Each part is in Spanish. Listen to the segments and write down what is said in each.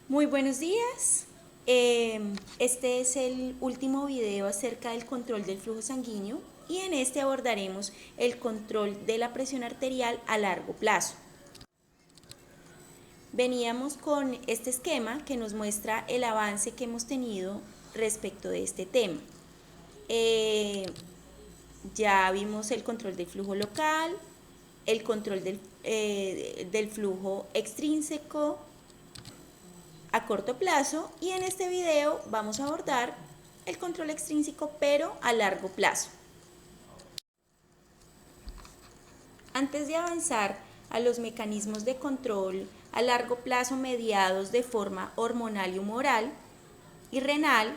Muy buenos días. Este es el último video acerca del control del flujo sanguíneo y en este abordaremos el control de la presión arterial a largo plazo. Veníamos con este esquema que nos muestra el avance que hemos tenido respecto de este tema. Ya vimos el control del flujo local, el control del flujo extrínseco a corto plazo, y en este video vamos a abordar el control extrínseco pero a largo plazo. Antes de avanzar a los mecanismos de control a largo plazo mediados de forma hormonal y humoral y renal,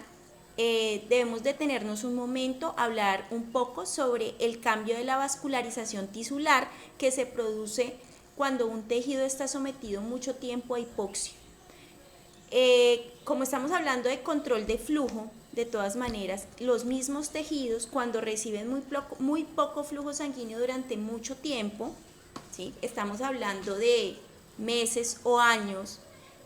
debemos detenernos un momento a hablar un poco sobre el cambio de la vascularización tisular que se produce cuando un tejido está sometido mucho tiempo a hipoxia. Como estamos hablando de control de flujo, de todas maneras, los mismos tejidos cuando reciben muy poco flujo sanguíneo durante mucho tiempo, ¿sí? Estamos hablando de meses o años,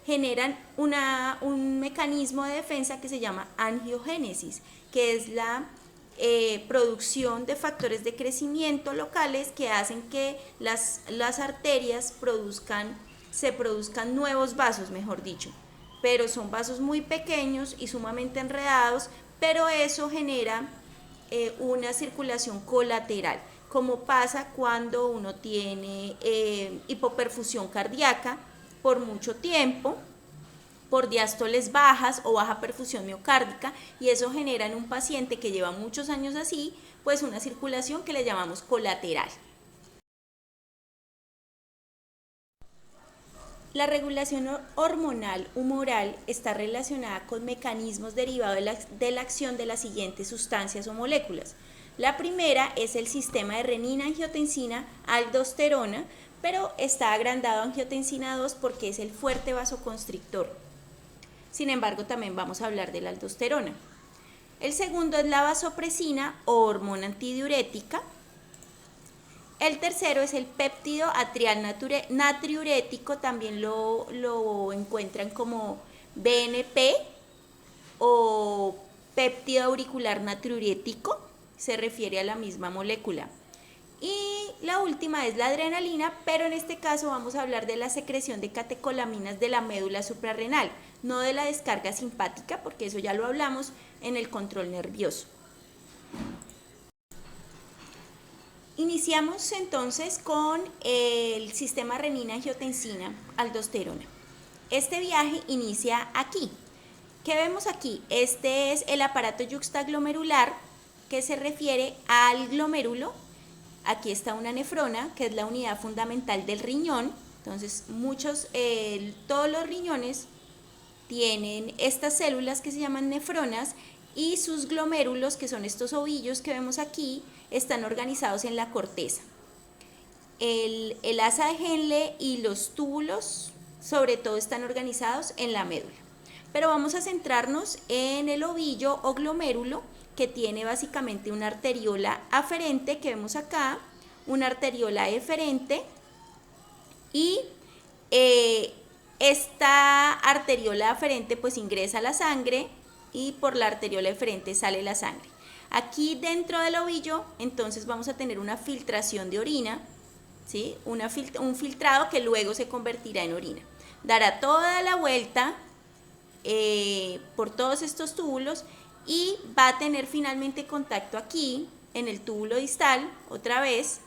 generan un mecanismo de defensa que se llama angiogénesis, que es la producción de factores de crecimiento locales que hacen que las arterias se produzcan nuevos vasos, mejor dicho, pero son vasos muy pequeños y sumamente enredados, pero eso genera una circulación colateral, como pasa cuando uno tiene hipoperfusión cardíaca por mucho tiempo, por diástoles bajas o baja perfusión miocárdica, y eso genera en un paciente que lleva muchos años así, pues una circulación que le llamamos colateral. La regulación hormonal humoral está relacionada con mecanismos derivados de la acción de las siguientes sustancias o moléculas. La primera es el sistema de renina-angiotensina-aldosterona, pero está agrandado a angiotensina 2 porque es el fuerte vasoconstrictor. Sin embargo, también vamos a hablar de la aldosterona. El segundo es la vasopresina o hormona antidiurética. El tercero es el péptido atrial natriurético, también lo encuentran como BNP o péptido auricular natriurético, se refiere a la misma molécula. Y la última es la adrenalina, pero en este caso vamos a hablar de la secreción de catecolaminas de la médula suprarrenal, no de la descarga simpática, porque eso ya lo hablamos en el control nervioso. Iniciamos entonces con el sistema renina-angiotensina-aldosterona. Este viaje inicia aquí. ¿Qué vemos aquí? Este es el aparato yuxtaglomerular que se refiere al glomérulo. Aquí está una nefrona, que es la unidad fundamental del riñón. Entonces, todos los riñones tienen estas células que se llaman nefronas, y sus glomérulos, que son estos ovillos que vemos aquí, están organizados en la corteza. El asa de Henle y los túbulos, sobre todo, están organizados en la médula. Pero vamos a centrarnos en el ovillo o glomérulo, que tiene básicamente una arteriola aferente, que vemos acá, una arteriola eferente, y esta arteriola aferente pues ingresa la sangre y por la arteriola eferente sale la sangre. Aquí dentro del ovillo entonces vamos a tener una filtración de orina, ¿sí? Un filtrado que luego se convertirá en orina. Dará toda la vuelta por todos estos túbulos y va a tener finalmente contacto aquí en el túbulo distal, otra vez,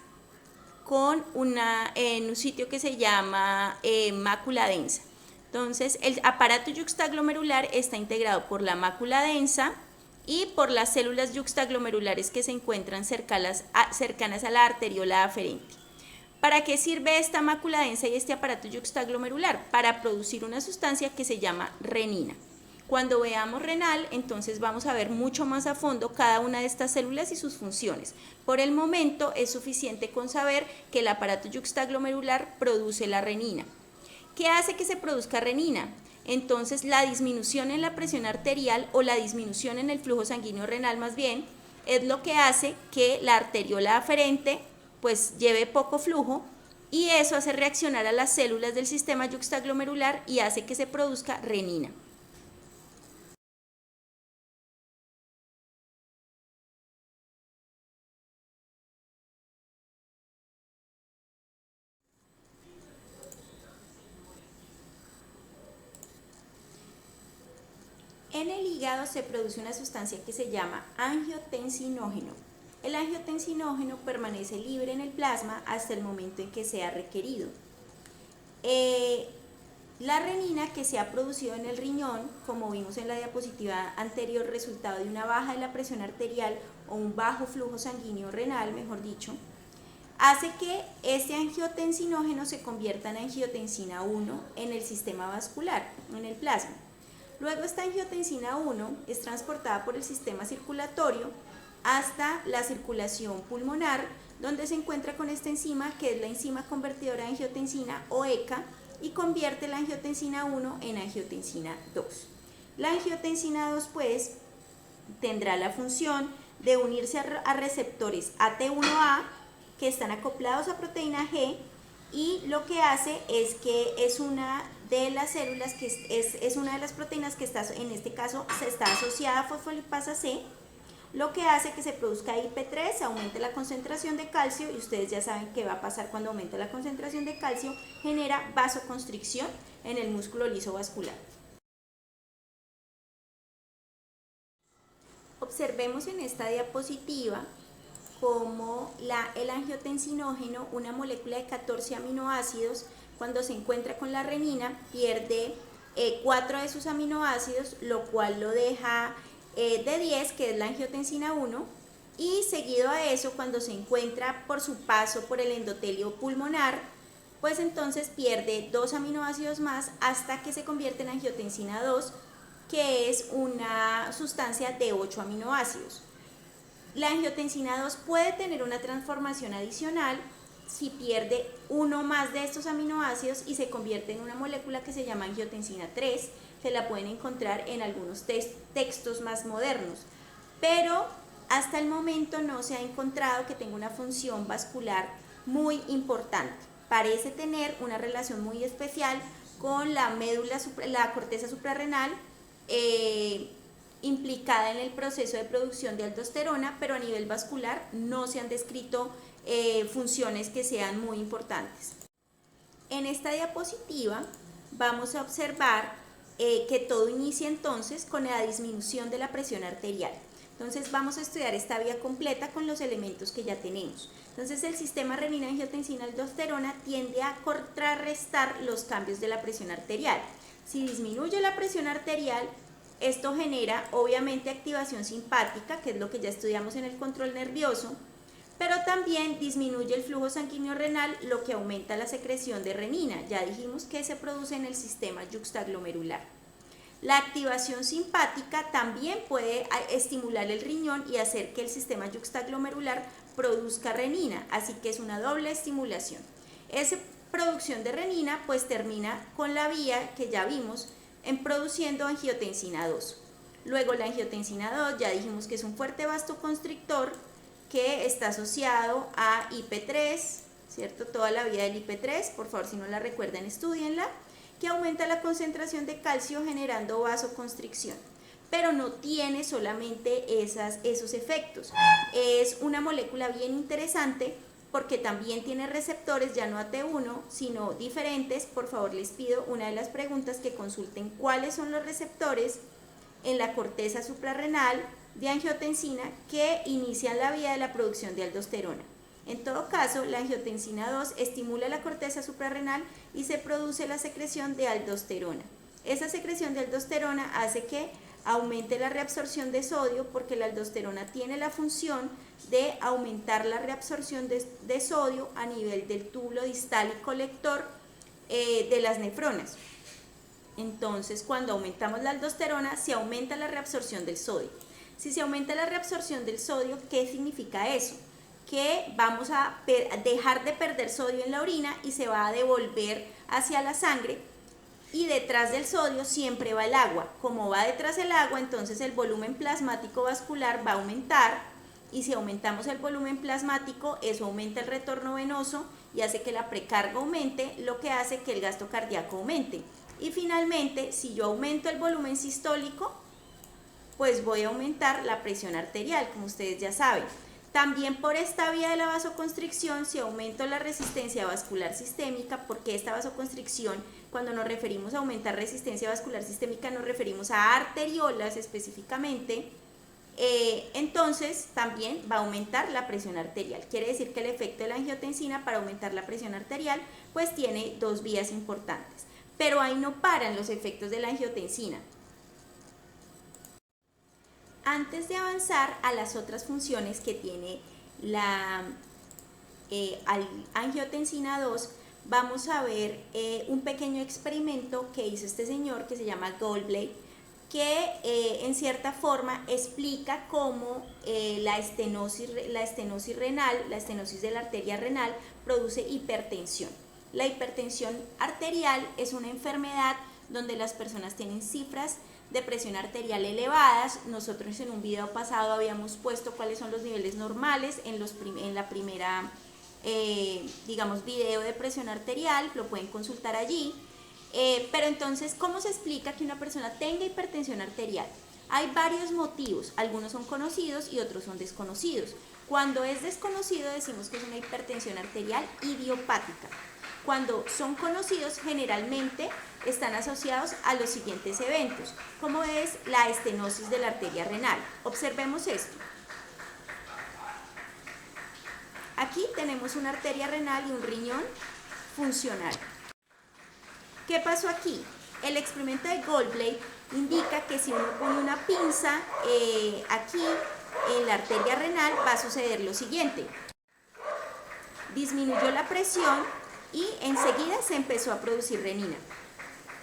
en un sitio que se llama mácula densa. Entonces, el aparato yuxtaglomerular está integrado por la mácula densa y por las células yuxtaglomerulares que se encuentran cercanas a la arteriola aferente. ¿Para qué sirve esta mácula densa y este aparato yuxtaglomerular? Para producir una sustancia que se llama renina. Cuando veamos renal, entonces vamos a ver mucho más a fondo cada una de estas células y sus funciones. Por el momento es suficiente con saber que el aparato yuxtaglomerular produce la renina. ¿Qué hace que se produzca renina? Entonces, la disminución en la presión arterial, o la disminución en el flujo sanguíneo renal más bien, es lo que hace que la arteriola aferente pues lleve poco flujo y eso hace reaccionar a las células del sistema yuxtaglomerular y hace que se produzca renina. En el hígado se produce una sustancia que se llama angiotensinógeno. El angiotensinógeno permanece libre en el plasma hasta el momento en que sea requerido. La renina que se ha producido en el riñón, como vimos en la diapositiva anterior, resultado de una baja de la presión arterial o un bajo flujo sanguíneo renal, mejor dicho, hace que este angiotensinógeno se convierta en angiotensina 1 en el sistema vascular, en el plasma. Luego esta angiotensina 1 es transportada por el sistema circulatorio hasta la circulación pulmonar, donde se encuentra con esta enzima, que es la enzima convertidora de angiotensina o ECA, y convierte la angiotensina 1 en angiotensina 2. La angiotensina 2 pues tendrá la función de unirse a receptores AT1A que están acoplados a proteína G, y lo que hace es que es una de las células que es una de las proteínas que está, en este caso, se está asociada a fosfolipasa C, lo que hace que se produzca IP3, se aumente la concentración de calcio, y ustedes ya saben qué va a pasar cuando aumenta la concentración de calcio, genera vasoconstricción en el músculo liso vascular. Observemos en esta diapositiva como el angiotensinógeno, una molécula de 14 aminoácidos, cuando se encuentra con la renina, pierde 4 de sus aminoácidos, lo cual lo deja de 10, que es la angiotensina 1, y seguido a eso, cuando se encuentra por su paso por el endotelio pulmonar, pues entonces pierde 2 aminoácidos más hasta que se convierte en angiotensina 2, que es una sustancia de 8 aminoácidos. La angiotensina 2 puede tener una transformación adicional si pierde uno más de estos aminoácidos y se convierte en una molécula que se llama angiotensina 3, se la pueden encontrar en algunos textos más modernos, pero hasta el momento no se ha encontrado que tenga una función vascular muy importante. Parece tener una relación muy especial con la médula, la corteza suprarrenal, implicada en el proceso de producción de aldosterona, pero a nivel vascular no se han descrito funciones que sean muy importantes. En esta diapositiva vamos a observar que todo inicia entonces con la disminución de la presión arterial. Entonces vamos a estudiar esta vía completa con los elementos que ya tenemos. Entonces el sistema renina-angiotensina-aldosterona tiende a contrarrestar los cambios de la presión arterial. Si disminuye la presión arterial, esto genera obviamente activación simpática, que es lo que ya estudiamos en el control nervioso, pero también disminuye el flujo sanguíneo renal, lo que aumenta la secreción de renina. Ya dijimos que se produce en el sistema yuxtaglomerular. La activación simpática también puede estimular el riñón y hacer que el sistema yuxtaglomerular produzca renina, así que es una doble estimulación. Esa producción de renina pues termina con la vía que ya vimos en produciendo angiotensina 2. Luego la angiotensina 2 ya dijimos que es un fuerte vasoconstrictor que está asociado a IP3, ¿cierto? Toda la vía del IP3, por favor si no la recuerdan estudienla, que aumenta la concentración de calcio generando vasoconstricción, pero no tiene solamente esos efectos. Es una molécula bien interesante porque también tiene receptores, ya no AT1, sino diferentes. Por favor les pido una de las preguntas que consulten cuáles son los receptores en la corteza suprarrenal de angiotensina que inician la vía de la producción de aldosterona. En todo caso, la angiotensina 2 estimula la corteza suprarrenal y se produce la secreción de aldosterona. Esa secreción de aldosterona hace que aumente la reabsorción de sodio, porque la aldosterona tiene la función de aumentar la reabsorción de sodio a nivel del túbulo distal y colector de las nefronas. Entonces, cuando aumentamos la aldosterona, se aumenta la reabsorción del sodio. Si se aumenta la reabsorción del sodio, ¿qué significa eso? Que vamos a dejar de perder sodio en la orina y se va a devolver hacia la sangre, y detrás del sodio siempre va el agua. Como va detrás el agua, entonces el volumen plasmático vascular va a aumentar, y si aumentamos el volumen plasmático, eso aumenta el retorno venoso y hace que la precarga aumente, lo que hace que el gasto cardíaco aumente. Y finalmente, si yo aumento el volumen sistólico, pues voy a aumentar la presión arterial, como ustedes ya saben. También por esta vía de la vasoconstricción, si aumento la resistencia vascular sistémica, porque esta vasoconstricción, cuando nos referimos a aumentar resistencia vascular sistémica, nos referimos a arteriolas específicamente, entonces también va a aumentar la presión arterial. Quiere decir que el efecto de la angiotensina para aumentar la presión arterial, pues tiene dos vías importantes. Pero ahí no paran los efectos de la angiotensina. Antes de avanzar a las otras funciones que tiene la angiotensina 2, vamos a ver un pequeño experimento que hizo este señor que se llama Goldblatt, que en cierta forma explica cómo la estenosis renal, la estenosis de la arteria renal, produce hipertensión. La hipertensión arterial es una enfermedad donde las personas tienen cifras de presión arterial elevadas. Nosotros en un video pasado habíamos puesto cuáles son los niveles normales en la primera, digamos, video de presión arterial, lo pueden consultar allí. Pero entonces, ¿cómo se explica que una persona tenga hipertensión arterial? Hay varios motivos, algunos son conocidos y otros son desconocidos. Cuando es desconocido decimos que es una hipertensión arterial idiopática. Cuando son conocidos, generalmente están asociados a los siguientes eventos, como es la estenosis de la arteria renal. Observemos esto. Aquí tenemos una arteria renal y un riñón funcional. ¿Qué pasó aquí? El experimento de Goldblatt indica que si uno pone una pinza aquí en la arteria renal, va a suceder lo siguiente. Disminuyó la presión y enseguida se empezó a producir renina,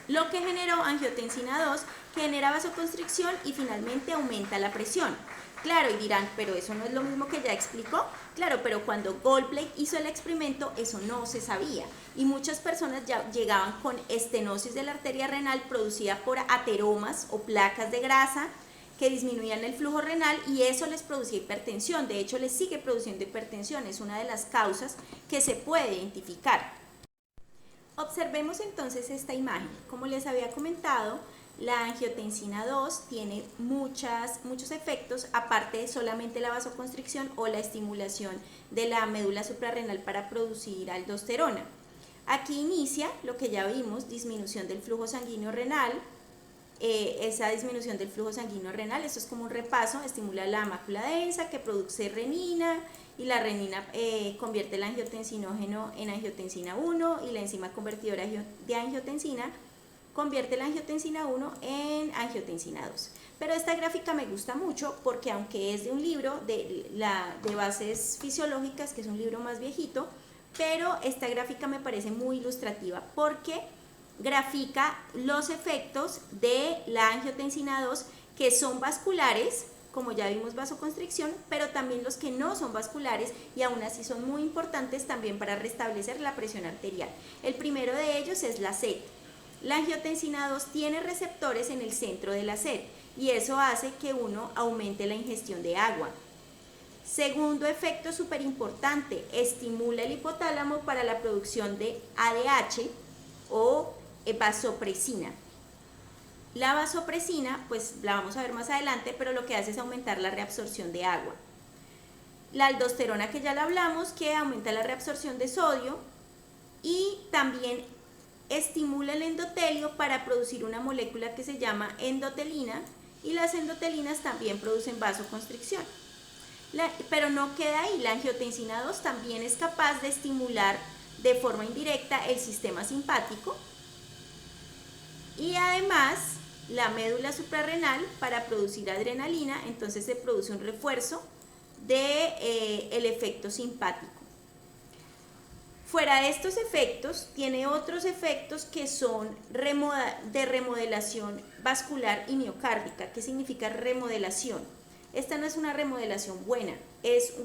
lo que generó angiotensina 2, que genera vasoconstricción y finalmente aumenta la presión. Claro, y dirán, pero eso no es lo mismo que ya explicó. Claro, pero cuando Goldblatt hizo el experimento, eso no se sabía. Y muchas personas ya llegaban con estenosis de la arteria renal producida por ateromas o placas de grasa que disminuían el flujo renal y eso les producía hipertensión. De hecho, les sigue produciendo hipertensión. Es una de las causas que se puede identificar. Observemos entonces esta imagen. Como les había comentado, la angiotensina 2 tiene muchos efectos, aparte de solamente la vasoconstricción o la estimulación de la médula suprarrenal para producir aldosterona. Aquí inicia lo que ya vimos, disminución del flujo sanguíneo renal. Esa disminución del flujo sanguíneo renal, esto es como un repaso, estimula la mácula densa que produce renina y la renina convierte el angiotensinógeno en angiotensina 1 y la enzima convertidora de angiotensina convierte la angiotensina 1 en angiotensina 2. Pero esta gráfica me gusta mucho porque aunque es de un libro de bases fisiológicas, que es un libro más viejito, pero esta gráfica me parece muy ilustrativa porque grafica los efectos de la angiotensina 2 que son vasculares, como ya vimos vasoconstricción, pero también los que no son vasculares y aún así son muy importantes también para restablecer la presión arterial. El primero de ellos es la sed. La angiotensina 2 tiene receptores en el centro de la sed y eso hace que uno aumente la ingestión de agua. Segundo efecto súper importante, estimula el hipotálamo para la producción de ADH o vasopresina. La vasopresina, pues la vamos a ver más adelante, pero lo que hace es aumentar la reabsorción de agua. La aldosterona, que ya la hablamos, que aumenta la reabsorción de sodio y también estimula el endotelio para producir una molécula que se llama endotelina y las endotelinas también producen vasoconstricción. Pero no queda ahí, la angiotensina 2 también es capaz de estimular de forma indirecta el sistema simpático y además la médula suprarrenal para producir adrenalina, entonces se produce un refuerzo del efecto simpático. Fuera de estos efectos, tiene otros efectos que son de remodelación vascular y miocárdica. ¿Qué significa remodelación? Esta no es una remodelación buena,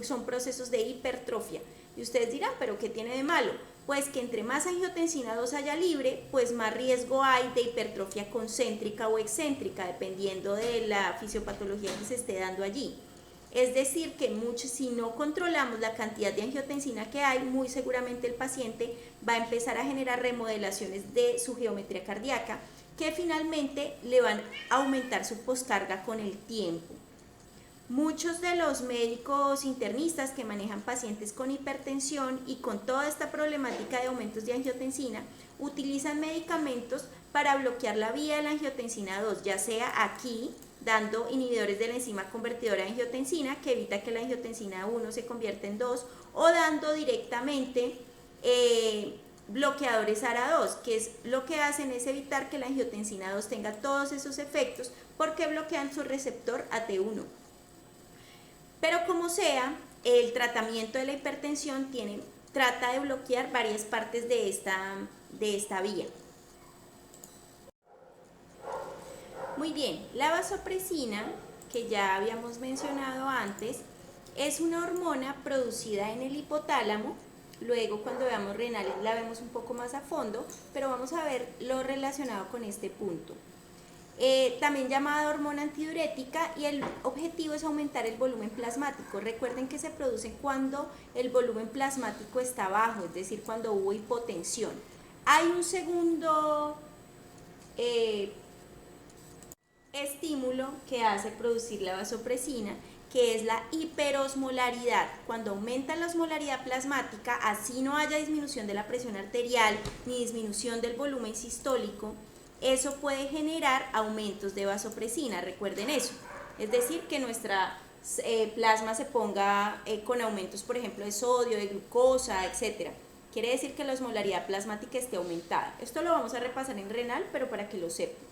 son procesos de hipertrofia. Y ustedes dirán, ¿pero qué tiene de malo? Pues que entre más angiotensina 2 haya libre, pues más riesgo hay de hipertrofia concéntrica o excéntrica, dependiendo de la fisiopatología que se esté dando allí. Es decir, que si no controlamos la cantidad de angiotensina que hay, muy seguramente el paciente va a empezar a generar remodelaciones de su geometría cardíaca que finalmente le van a aumentar su poscarga con el tiempo. Muchos de los médicos internistas que manejan pacientes con hipertensión y con toda esta problemática de aumentos de angiotensina utilizan medicamentos para bloquear la vía de la angiotensina 2, ya sea aquí dando inhibidores de la enzima convertidora de angiotensina que evita que la angiotensina 1 se convierta en 2, o dando directamente bloqueadores ARA2, que es lo que hacen es evitar que la angiotensina 2 tenga todos esos efectos porque bloquean su receptor AT1. Pero como sea, el tratamiento de la hipertensión trata de bloquear varias partes de esta vía. Muy bien, la vasopresina, que ya habíamos mencionado antes, es una hormona producida en el hipotálamo. Luego cuando veamos renales la vemos un poco más a fondo, pero vamos a ver lo relacionado con este punto. También llamada hormona antidiurética, y el objetivo es aumentar el volumen plasmático. Recuerden que se produce cuando el volumen plasmático está bajo, es decir, cuando hubo hipotensión. Hay un segundo estímulo que hace producir la vasopresina, que es la hiperosmolaridad. Cuando aumenta la osmolaridad plasmática, así no haya disminución de la presión arterial ni disminución del volumen sistólico, eso puede generar aumentos de vasopresina, recuerden eso. Es decir, que nuestra plasma se ponga con aumentos, por ejemplo, de sodio, de glucosa, etc. Quiere decir que la osmolaridad plasmática esté aumentada. Esto lo vamos a repasar en renal, pero para que lo sepan.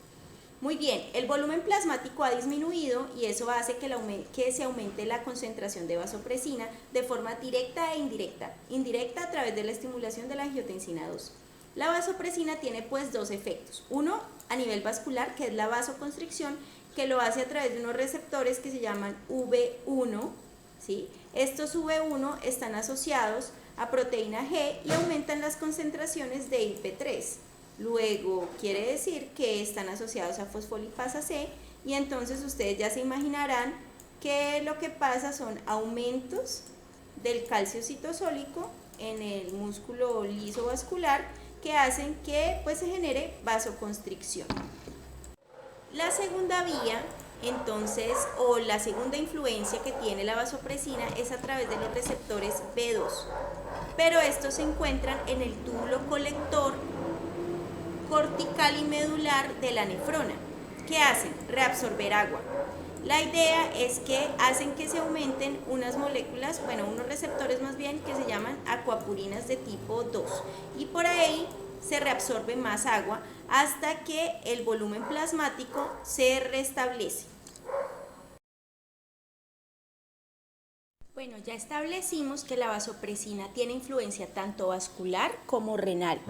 Muy bien, el volumen plasmático ha disminuido y eso hace que se aumente la concentración de vasopresina de forma directa e indirecta. Indirecta a través de la estimulación de la angiotensina 2. La vasopresina tiene pues dos efectos. Uno a nivel vascular, que es la vasoconstricción, que lo hace a través de unos receptores que se llaman V1, ¿sí? Estos V1 están asociados a proteína G y aumentan las concentraciones de IP3. Luego quiere decir que están asociados a fosfolipasa C, y entonces ustedes ya se imaginarán que lo que pasa son aumentos del calcio citosólico en el músculo liso vascular que hacen que pues se genere vasoconstricción. La segunda vía, entonces, o la segunda influencia que tiene la vasopresina es a través de los receptores B2, pero estos se encuentran en el túbulo colector cortical y medular de la nefrona. ¿Qué hacen? Reabsorber agua. La idea es que hacen que se aumenten unas moléculas, unos receptores más bien, que se llaman acuapurinas de tipo 2, y por ahí se reabsorbe más agua hasta que el volumen plasmático se restablece. Bueno, ya establecimos que la vasopresina tiene influencia tanto vascular como renal.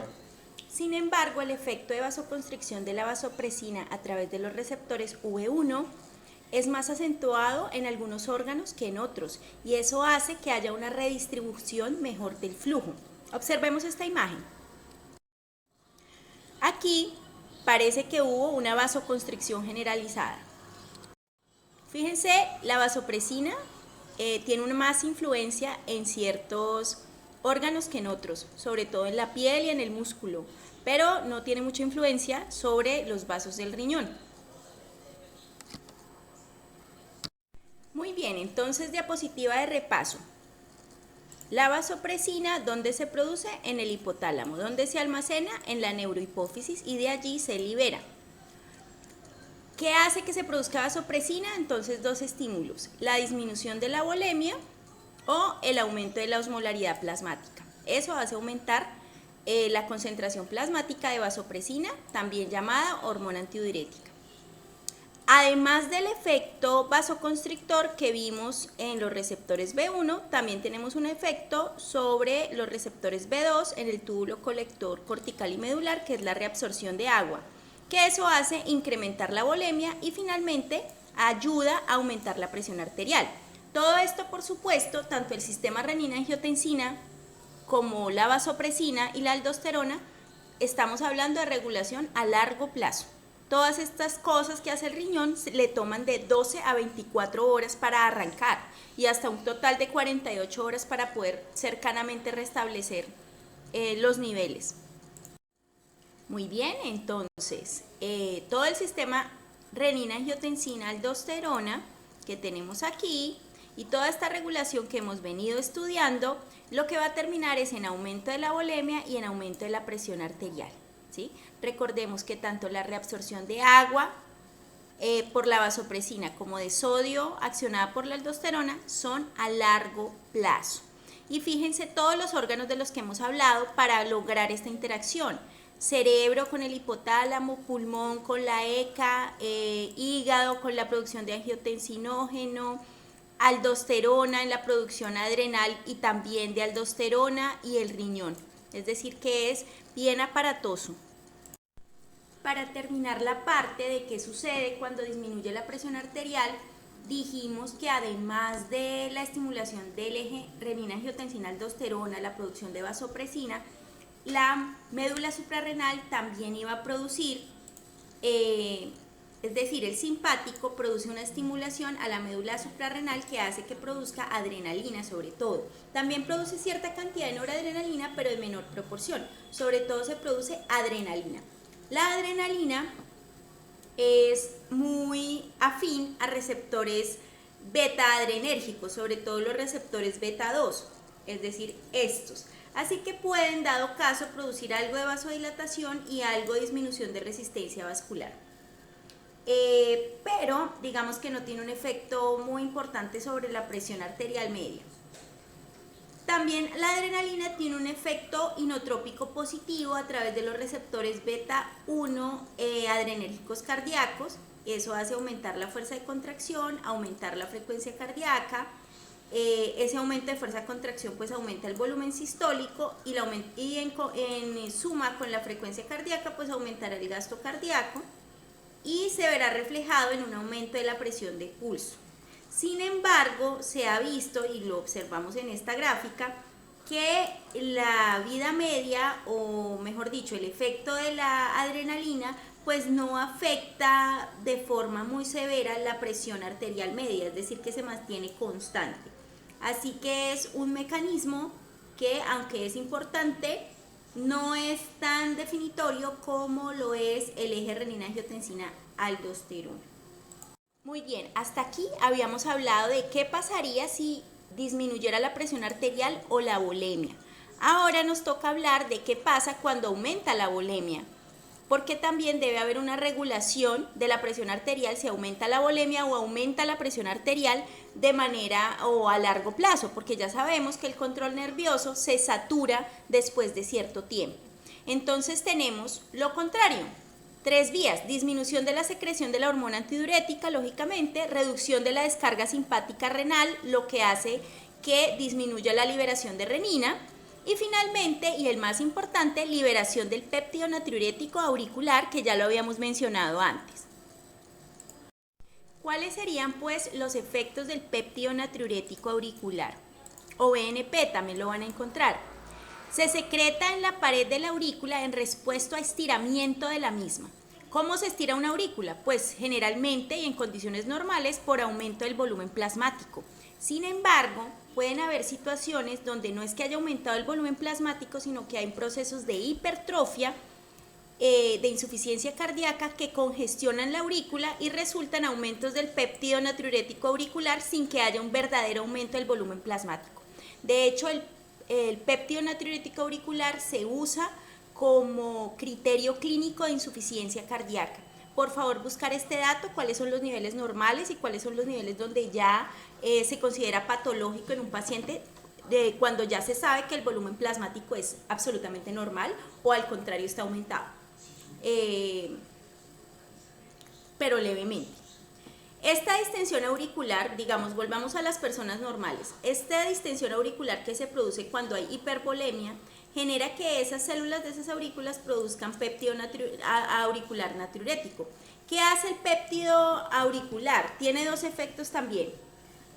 Sin embargo, el efecto de vasoconstricción de la vasopresina a través de los receptores V1 es más acentuado en algunos órganos que en otros, y eso hace que haya una redistribución mejor del flujo. Observemos esta imagen. Aquí parece que hubo una vasoconstricción generalizada. Fíjense, la vasopresina tiene una más influencia en ciertos órganos que en otros, sobre todo en la piel y en el músculo, pero no tiene mucha influencia sobre los vasos del riñón. Muy bien, entonces diapositiva de repaso. La vasopresina, ¿dónde se produce? En el hipotálamo. ¿Dónde se almacena? En la neurohipófisis, y de allí se libera. ¿Qué hace que se produzca vasopresina? Entonces, dos estímulos: la disminución de la volemia o el aumento de la osmolaridad plasmática. Eso hace aumentar la concentración plasmática de vasopresina, también llamada hormona antidiurética. Además del efecto vasoconstrictor que vimos en los receptores B1, también tenemos un efecto sobre los receptores B2 en el túbulo colector cortical y medular, que es la reabsorción de agua, que eso hace incrementar la volemia y finalmente ayuda a aumentar la presión arterial. Todo esto, por supuesto, tanto el sistema renina-angiotensina como la vasopresina y la aldosterona, estamos hablando de regulación a largo plazo. Todas estas cosas que hace el riñón le toman de 12 a 24 horas para arrancar y hasta un total de 48 horas para poder cercanamente restablecer los niveles. Muy bien, entonces, todo el sistema renina-angiotensina-aldosterona que tenemos aquí y toda esta regulación que hemos venido estudiando, lo que va a terminar es en aumento de la volemia y en aumento de la presión arterial, ¿sí? Recordemos que tanto la reabsorción de agua por la vasopresina como de sodio accionada por la aldosterona son a largo plazo. Y fíjense todos los órganos de los que hemos hablado para lograr esta interacción. Cerebro con el hipotálamo, pulmón con la ECA, hígado con la producción de angiotensinógeno, aldosterona en la producción adrenal y también de aldosterona y el riñón. Es decir, que es bien aparatoso. Para terminar la parte de qué sucede cuando disminuye la presión arterial, dijimos que además de la estimulación del eje renina-angiotensina-aldosterona, la producción de vasopresina, la médula suprarrenal también iba a producir, es decir, el simpático produce una estimulación a la médula suprarrenal que hace que produzca adrenalina sobre todo. También produce cierta cantidad de noradrenalina, pero en menor proporción. Sobre todo se produce adrenalina. La adrenalina es muy afín a receptores beta-adrenérgicos, sobre todo los receptores beta 2, es decir, estos. Así que pueden, dado caso, producir algo de vasodilatación y algo de disminución de resistencia vascular. Pero digamos que no tiene un efecto muy importante sobre la presión arterial media. También la adrenalina tiene un efecto inotrópico positivo a través de los receptores beta 1 adrenérgicos cardíacos. Eso hace aumentar la fuerza de contracción, aumentar la frecuencia cardíaca. Ese aumento de fuerza de contracción pues aumenta el volumen sistólico y en suma con la frecuencia cardíaca pues aumentará el gasto cardíaco y se verá reflejado en un aumento de la presión de pulso. Sin embargo, se ha visto, y lo observamos en esta gráfica, que la vida media, o mejor dicho, el efecto de la adrenalina, pues no afecta de forma muy severa la presión arterial media, es decir, que se mantiene constante. Así que es un mecanismo que, aunque es importante, no es tan definitorio como lo es el eje renina-angiotensina-aldosterona. Muy bien, hasta aquí habíamos hablado de qué pasaría si disminuyera la presión arterial o la volemia. Ahora nos toca hablar de qué pasa cuando aumenta la volemia, porque también debe haber una regulación de la presión arterial si aumenta la volemia o aumenta la presión arterial de manera o a largo plazo, porque ya sabemos que el control nervioso se satura después de cierto tiempo. Entonces tenemos lo contrario. 3 vías: disminución de la secreción de la hormona antidiurética, lógicamente, reducción de la descarga simpática renal, lo que hace que disminuya la liberación de renina, y finalmente, y el más importante, liberación del péptido natriurético auricular, que ya lo habíamos mencionado antes. ¿Cuáles serían pues los efectos del péptido natriurético auricular? O BNP también lo van a encontrar. Se secreta en la pared de la aurícula en respuesta a estiramiento de la misma. ¿Cómo se estira una aurícula? Pues generalmente y en condiciones normales por aumento del volumen plasmático. Sin embargo, pueden haber situaciones donde no es que haya aumentado el volumen plasmático, sino que hay procesos de hipertrofia, de insuficiencia cardíaca que congestionan la aurícula y resultan aumentos del péptido natriurético auricular sin que haya un verdadero aumento del volumen plasmático. De hecho, el péptido natriurético auricular se usa como criterio clínico de insuficiencia cardíaca. Por favor, buscar este dato, cuáles son los niveles normales y cuáles son los niveles donde ya se considera patológico en un paciente, cuando ya se sabe que el volumen plasmático es absolutamente normal o al contrario está aumentado, pero levemente. Esta distensión auricular, digamos, volvamos a las personas normales, esta distensión auricular que se produce cuando hay hipervolemia genera que esas células de esas aurículas produzcan péptido auricular natriurético. ¿Qué hace el péptido auricular? Tiene dos efectos también.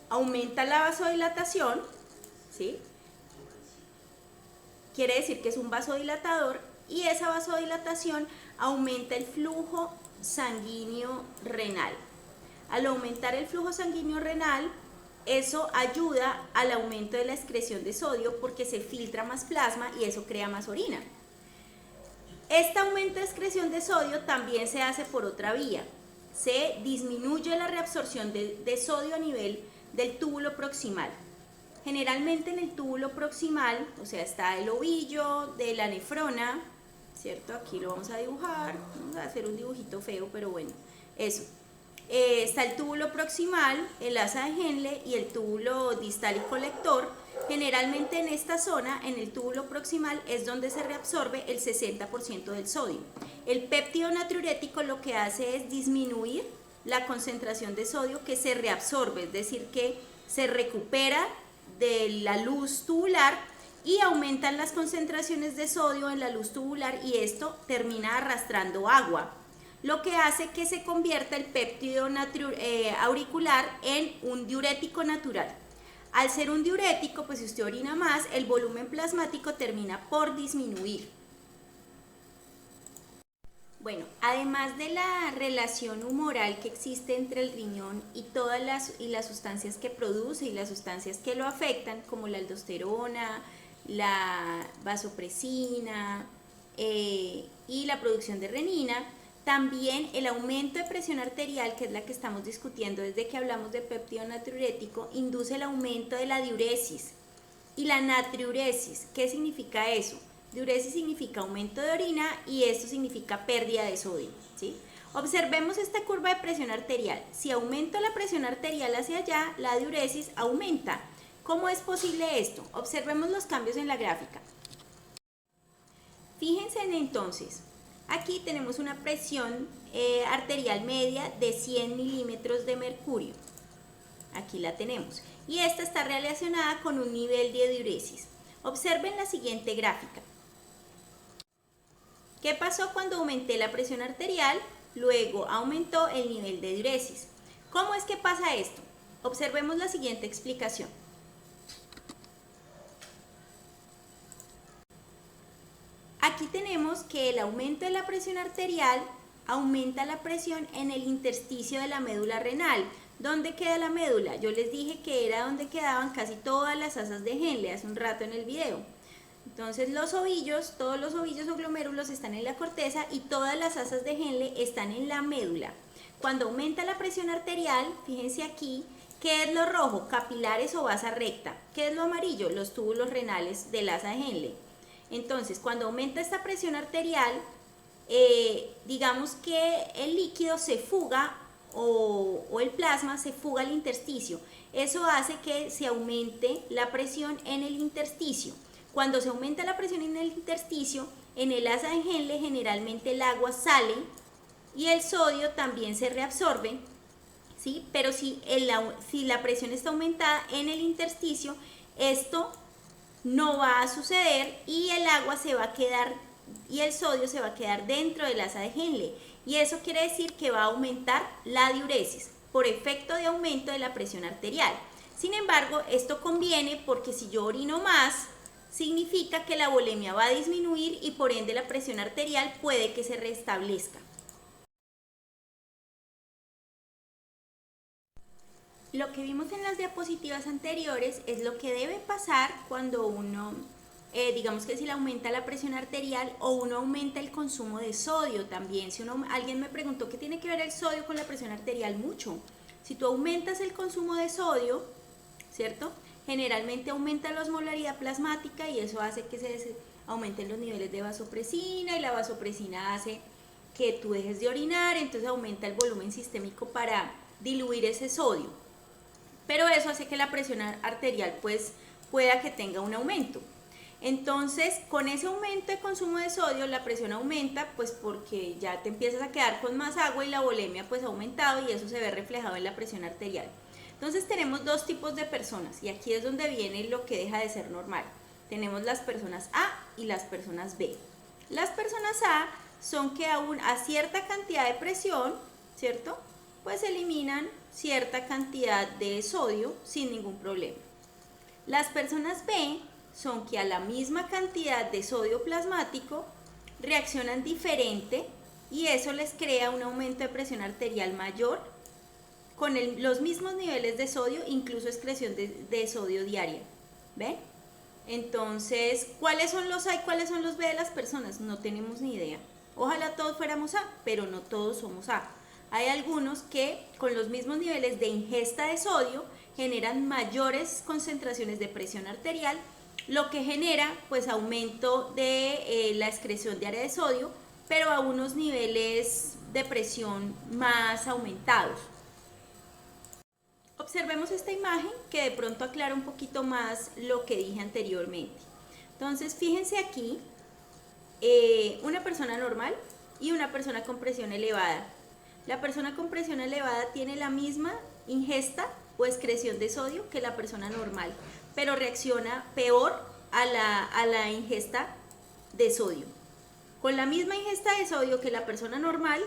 Aumenta la vasodilatación, ¿sí? Quiere decir que es un vasodilatador y esa vasodilatación aumenta el flujo sanguíneo renal. Al aumentar el flujo sanguíneo renal, eso ayuda al aumento de la excreción de sodio porque se filtra más plasma y eso crea más orina. Este aumento de excreción de sodio también se hace por otra vía. Se disminuye la reabsorción de sodio a nivel del túbulo proximal. Generalmente en el túbulo proximal, o sea, está el ovillo de la nefrona, ¿cierto? Aquí lo vamos a dibujar, vamos a hacer un dibujito feo, pero bueno, eso. Está el túbulo proximal, el asa de Henle y el túbulo distal y colector. Generalmente en esta zona, en el túbulo proximal, es donde se reabsorbe el 60% del sodio. El péptido natriurético lo que hace es disminuir la concentración de sodio que se reabsorbe, es decir, que se recupera de la luz tubular y aumentan las concentraciones de sodio en la luz tubular y esto termina arrastrando agua, lo que hace que se convierta el péptido auricular en un diurético natural. Al ser un diurético, pues si usted orina más, el volumen plasmático termina por disminuir. Bueno, además de la relación humoral que existe entre el riñón y todas las sustancias que produce y las sustancias que lo afectan, como la aldosterona, la vasopresina y la producción de renina, también el aumento de presión arterial, que es la que estamos discutiendo desde que hablamos de péptido natriurético, induce el aumento de la diuresis y la natriuresis. ¿Qué significa eso? Diuresis significa aumento de orina y esto significa pérdida de sodio, ¿sí? Observemos esta curva de presión arterial. Si aumento la presión arterial hacia allá, la diuresis aumenta. ¿Cómo es posible esto? Observemos los cambios en la gráfica. Fíjense entonces, aquí tenemos una presión arterial media de 100 milímetros de mercurio. Aquí la tenemos. Y esta está relacionada con un nivel de diuresis. Observen la siguiente gráfica. ¿Qué pasó cuando aumenté la presión arterial? Luego aumentó el nivel de diuresis. ¿Cómo es que pasa esto? Observemos la siguiente explicación. Aquí tenemos que el aumento de la presión arterial aumenta la presión en el intersticio de la médula renal. ¿Dónde queda la médula? Yo les dije que era donde quedaban casi todas las asas de Henle hace un rato en el video. Entonces los ovillos, todos los ovillos o glomérulos están en la corteza y todas las asas de Henle están en la médula. Cuando aumenta la presión arterial, fíjense aquí, ¿qué es lo rojo? Capilares o vasa recta. ¿Qué es lo amarillo? Los túbulos renales del asa de Henle. Entonces, cuando aumenta esta presión arterial, digamos que el líquido se fuga o el plasma se fuga al intersticio. Eso hace que se aumente la presión en el intersticio. Cuando se aumenta la presión en el intersticio, en el asa de Henle generalmente el agua sale y el sodio también se reabsorbe, ¿sí? Pero si la presión está aumentada en el intersticio, esto no va a suceder y el agua se va a quedar y el sodio se va a quedar dentro del asa de Henle y eso quiere decir que va a aumentar la diuresis por efecto de aumento de la presión arterial. Sin embargo, esto conviene porque si yo orino más, significa que la volemia va a disminuir y por ende la presión arterial puede que se restablezca. Lo que vimos en las diapositivas anteriores es lo que debe pasar cuando uno, digamos que si le aumenta la presión arterial o uno aumenta el consumo de sodio también. Si alguien me preguntó qué tiene que ver el sodio con la presión arterial, mucho. Si tú aumentas el consumo de sodio, ¿cierto? Generalmente aumenta la osmolaridad plasmática y eso hace que se aumenten los niveles de vasopresina y la vasopresina hace que tú dejes de orinar, entonces aumenta el volumen sistémico para diluir ese sodio. Pero eso hace que la presión arterial pues pueda que tenga un aumento. Entonces, con ese aumento de consumo de sodio, la presión aumenta pues porque ya te empiezas a quedar con más agua y la volemia pues ha aumentado y eso se ve reflejado en la presión arterial. Entonces tenemos dos tipos de personas y aquí es donde viene lo que deja de ser normal. Tenemos las personas A y las personas B. Las personas A son que aún a cierta cantidad de presión, ¿cierto? Pues eliminan cierta cantidad de sodio sin ningún problema. Las personas B son que a la misma cantidad de sodio plasmático reaccionan diferente y eso les crea un aumento de presión arterial mayor con los mismos niveles de sodio, incluso excreción de sodio diaria. ¿Ven? Entonces, ¿cuáles son los A y cuáles son los B de las personas? No tenemos ni idea. Ojalá todos fuéramos A, pero no todos somos A. Hay algunos que con los mismos niveles de ingesta de sodio generan mayores concentraciones de presión arterial, lo que genera pues aumento de la excreción diaria de sodio, pero a unos niveles de presión más aumentados. Observemos esta imagen que de pronto aclara un poquito más lo que dije anteriormente. Entonces, fíjense aquí, una persona normal y una persona con presión elevada. La persona con presión elevada tiene la misma ingesta o excreción de sodio que la persona normal, pero reacciona peor a la ingesta de sodio. Con la misma ingesta de sodio que la persona normal,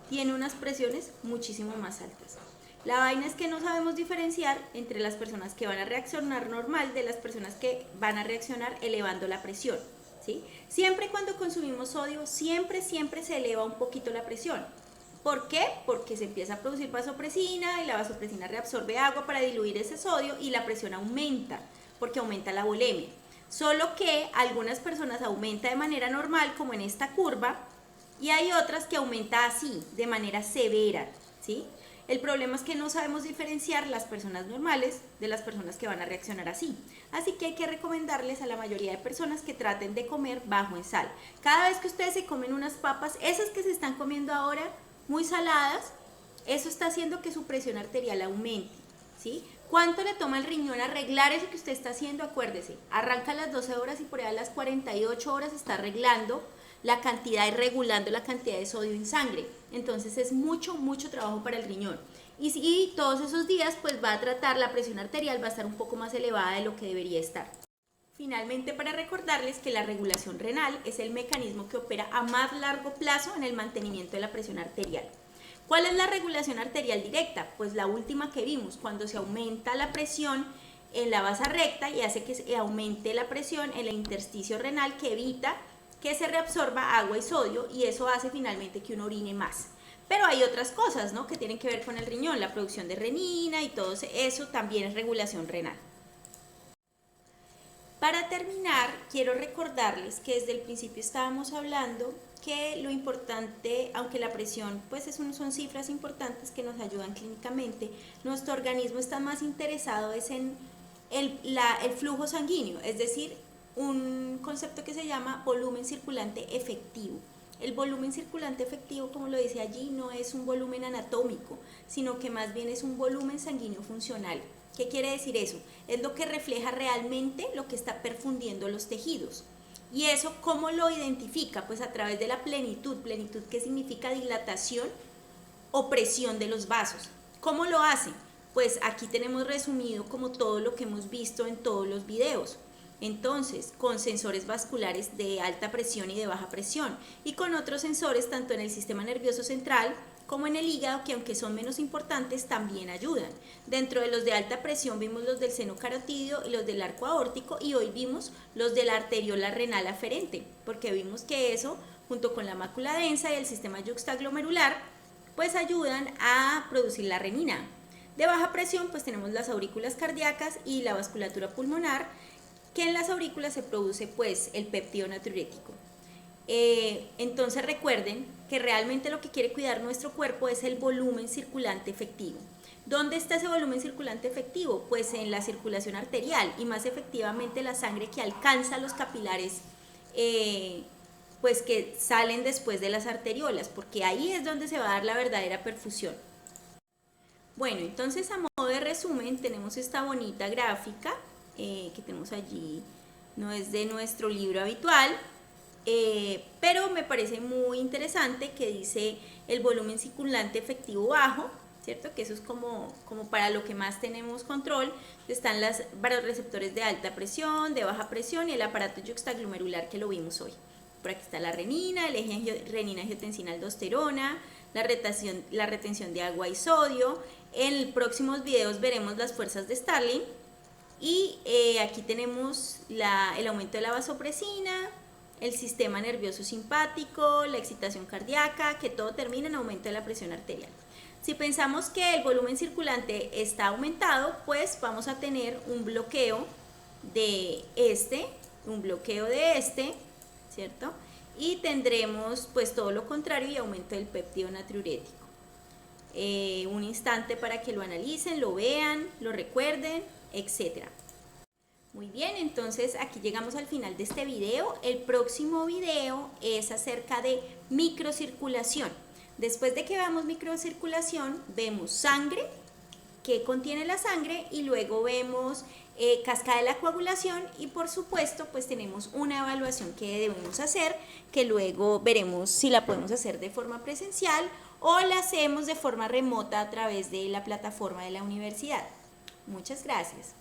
tiene unas presiones muchísimo más altas. La vaina es que no sabemos diferenciar entre las personas que van a reaccionar normal de las personas que van a reaccionar elevando la presión, ¿sí? Siempre cuando consumimos sodio, siempre se eleva un poquito la presión. ¿Por qué? Porque se empieza a producir vasopresina y la vasopresina reabsorbe agua para diluir ese sodio y la presión aumenta, porque aumenta la volemia. Solo que algunas personas aumenta de manera normal, como en esta curva, y hay otras que aumenta así, de manera severa, ¿sí? El problema es que no sabemos diferenciar las personas normales de las personas que van a reaccionar así. Así que hay que recomendarles a la mayoría de personas que traten de comer bajo en sal. Cada vez que ustedes se comen unas papas, esas que se están comiendo ahora, muy saladas, eso está haciendo que su presión arterial aumente, ¿sí? ¿Cuánto le toma el riñón arreglar eso que usted está haciendo? Acuérdese, arranca a las 12 horas y por ahí a las 48 horas está arreglando la cantidad y regulando la cantidad de sodio en sangre. Entonces es mucho trabajo para el riñón. Y todos esos días pues va a tratar, la presión arterial va a estar un poco más elevada de lo que debería estar. Finalmente, para recordarles que la regulación renal es el mecanismo que opera a más largo plazo en el mantenimiento de la presión arterial. ¿Cuál es la regulación arterial directa? Pues la última que vimos, cuando se aumenta la presión en la vasa recta y hace que se aumente la presión en el intersticio renal, que evita que se reabsorba agua y sodio, y eso hace finalmente que uno orine más. Pero hay otras cosas, ¿no?, que tienen que ver con el riñón, la producción de renina y todo eso también es regulación renal. Para terminar, quiero recordarles que desde el principio estábamos hablando que lo importante, aunque la presión pues son cifras importantes que nos ayudan clínicamente, nuestro organismo está más interesado es en el flujo sanguíneo, es decir, un concepto que se llama volumen circulante efectivo. El volumen circulante efectivo, como lo dice allí, no es un volumen anatómico, sino que más bien es un volumen sanguíneo funcional. ¿Qué quiere decir eso? Es lo que refleja realmente lo que está perfundiendo los tejidos. ¿Y eso cómo lo identifica? Pues a través de la plenitud. Plenitud, ¿qué significa? Dilatación o presión de los vasos. ¿Cómo lo hace? Pues aquí tenemos resumido como todo lo que hemos visto en todos los videos. Entonces, con sensores vasculares de alta presión y de baja presión, y con otros sensores tanto en el sistema nervioso central como en el hígado, que aunque son menos importantes, también ayudan. Dentro de los de alta presión vimos los del seno carotídeo y los del arco aórtico, y hoy vimos los de la arteriola renal aferente, porque vimos que eso, junto con la mácula densa y el sistema yuxtaglomerular, pues ayudan a producir la renina. De baja presión, pues tenemos las aurículas cardíacas y la vasculatura pulmonar, que en las aurículas se produce pues el péptido natriurético. Entonces recuerden que realmente lo que quiere cuidar nuestro cuerpo es el volumen circulante efectivo. ¿Dónde está ese volumen circulante efectivo? Pues en la circulación arterial, y más efectivamente la sangre que alcanza los capilares pues que salen después de las arteriolas, porque ahí es donde se va a dar la verdadera perfusión. Bueno, entonces a modo de resumen tenemos esta bonita gráfica que tenemos allí, no es de nuestro libro habitual, pero me parece muy interesante, que dice el volumen circulante efectivo bajo, ¿cierto? Que eso es como para lo que más tenemos control. Están los receptores de alta presión, de baja presión y el aparato yuxtaglomerular, que lo vimos hoy. Por aquí está la renina, el eje renina-angiotensina-aldosterona, la retención de agua y sodio. En próximos videos veremos las fuerzas de Starling. Y aquí tenemos el aumento de la vasopresina, el sistema nervioso simpático, la excitación cardíaca, que todo termina en aumento de la presión arterial. Si pensamos que el volumen circulante está aumentado, pues vamos a tener un bloqueo de este, ¿cierto? Y tendremos pues todo lo contrario y aumento del péptido natriurético. Un instante para que lo analicen, lo vean, lo recuerden, etc. Muy bien, entonces aquí llegamos al final de este video. El próximo video es acerca de microcirculación. Después de que veamos microcirculación, vemos sangre, qué contiene la sangre, y luego vemos cascada de la coagulación, y por supuesto pues tenemos una evaluación que debemos hacer, que luego veremos si la podemos hacer de forma presencial o la hacemos de forma remota a través de la plataforma de la universidad. Muchas gracias.